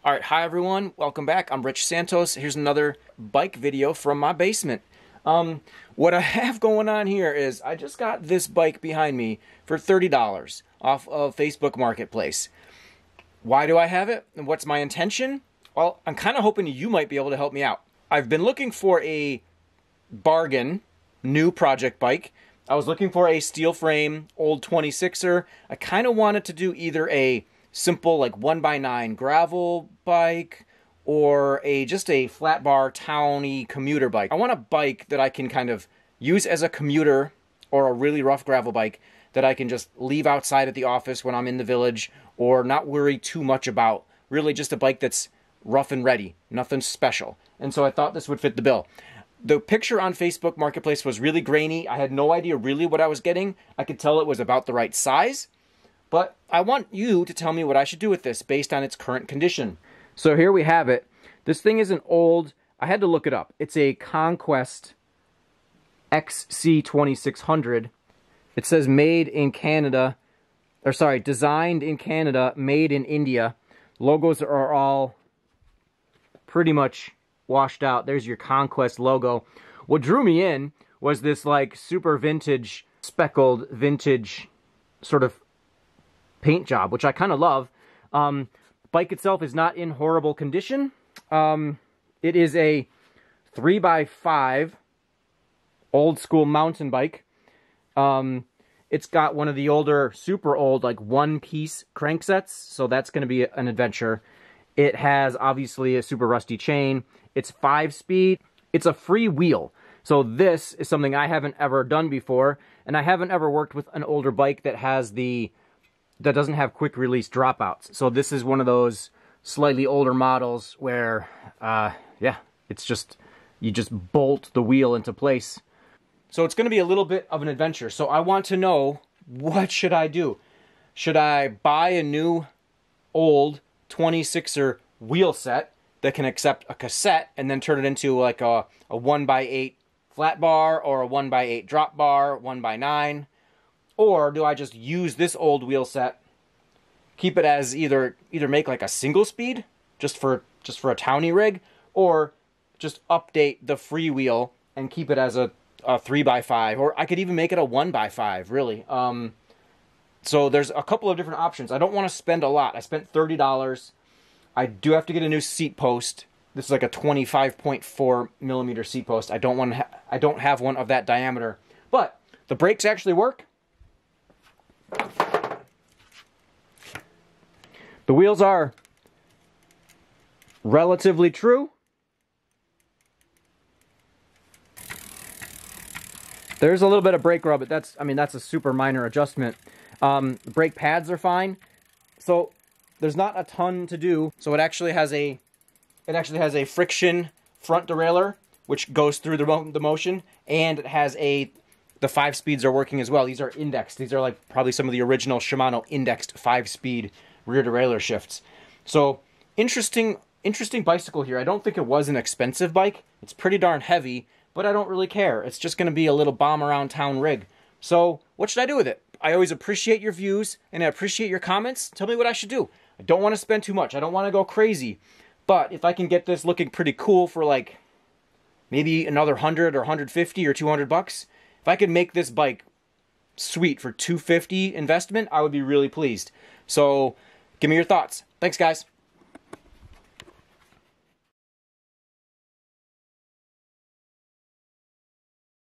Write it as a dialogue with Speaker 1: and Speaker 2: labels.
Speaker 1: All right, hi everyone, welcome back. I'm Rich Santos. Here's another bike video from my basement. What I have going on here is I just got this bike behind me for $30 off of Facebook Marketplace. Why do I have it and what's my intention? Well, I'm kind of hoping you might be able to help me out. I've been looking for a bargain new project bike. I was looking for a steel frame old 26er. I kind of wanted to do either a simple like 1x9 gravel bike or just a flat bar townie commuter bike. I want a bike that I can kind of use as a commuter or a really rough gravel bike that I can just leave outside at the office when I'm in the village or not worry too much about. Really just a bike that's rough and ready, nothing special. And so I thought this would fit the bill. The picture on Facebook Marketplace was really grainy. I had no idea really what I was getting. I could tell it was about the right size. But I want you to tell me what I should do with this based on its current condition. So here we have it. This thing is an old, I had to look it up. It's a Conquest XC2600. It says made in Canada, or sorry, designed in Canada, made in India. Logos are all pretty much washed out. There's your Conquest logo. What drew me in was this like super vintage, speckled vintage sort of paint job, which I kind of love. Bike itself is not in horrible condition. It is a 3x5 old school mountain bike. It's got one of the older, super old, like one-piece cranksets, so that's going to be an adventure. It has, obviously, a super rusty chain. It's 5-speed. It's a freewheel. So this is something I haven't ever done before, and I haven't ever worked with an older bike that doesn't have quick release dropouts. So this is one of those slightly older models where, yeah, it's just, you just bolt the wheel into place. So it's going to be a little bit of an adventure. So I want to know, what should I do? Should I buy a new old 26er wheel set that can accept a cassette and then turn it into like a 1x8 flat bar or a 1x8 drop bar, 1x9? Or do I just use this old wheel set, keep it as either make like a single speed just for a townie rig, or just update the freewheel and keep it as a 3x5, or I could even make it a 1x5, really. So there's a couple of different options. I don't want to spend a lot. I spent $30. I do have to get a new seat post. This is like a 25.4 millimeter seat post. I don't have one of that diameter, but the brakes actually work. The wheels are relatively true. There's a little bit of brake rub, but that's a super minor adjustment. The brake pads are fine. So there's not a ton to do. So it actually has a friction front derailleur which goes through the motion, and it has the 5 speeds are working as well. These are indexed. These are like probably some of the original Shimano indexed 5-speed rear derailleur shifts. So interesting bicycle here. I don't think it was an expensive bike. It's pretty darn heavy, but I don't really care. It's just going to be a little bomb around town rig. So what should I do with it? I always appreciate your views and I appreciate your comments. Tell me what I should do. I don't want to spend too much. I don't want to go crazy. But if I can get this looking pretty cool for like maybe another 100 or 150 or 200 bucks, if I could make this bike sweet for $250 investment, I would be really pleased. So give me your thoughts. Thanks, guys.